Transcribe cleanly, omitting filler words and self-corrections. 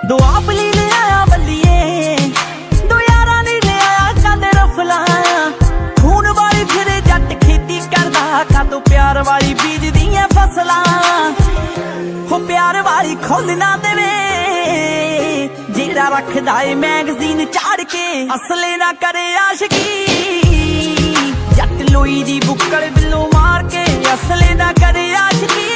दो आप ले आया बल्लिए, दो यारा ने ले आया कंद रफला। खून वाली फिरे जट खेती करदा, का तो प्यार वाली बीज दियां फसलां। हो प्यार वाली खोल ना देवे, जेड़ा रखदा ए मैगजीन चाड़ के। असले ना करे आशिकी, जट लोई दी बुक्कड़ बिल्लो मार के। असले ना करे आशिकी,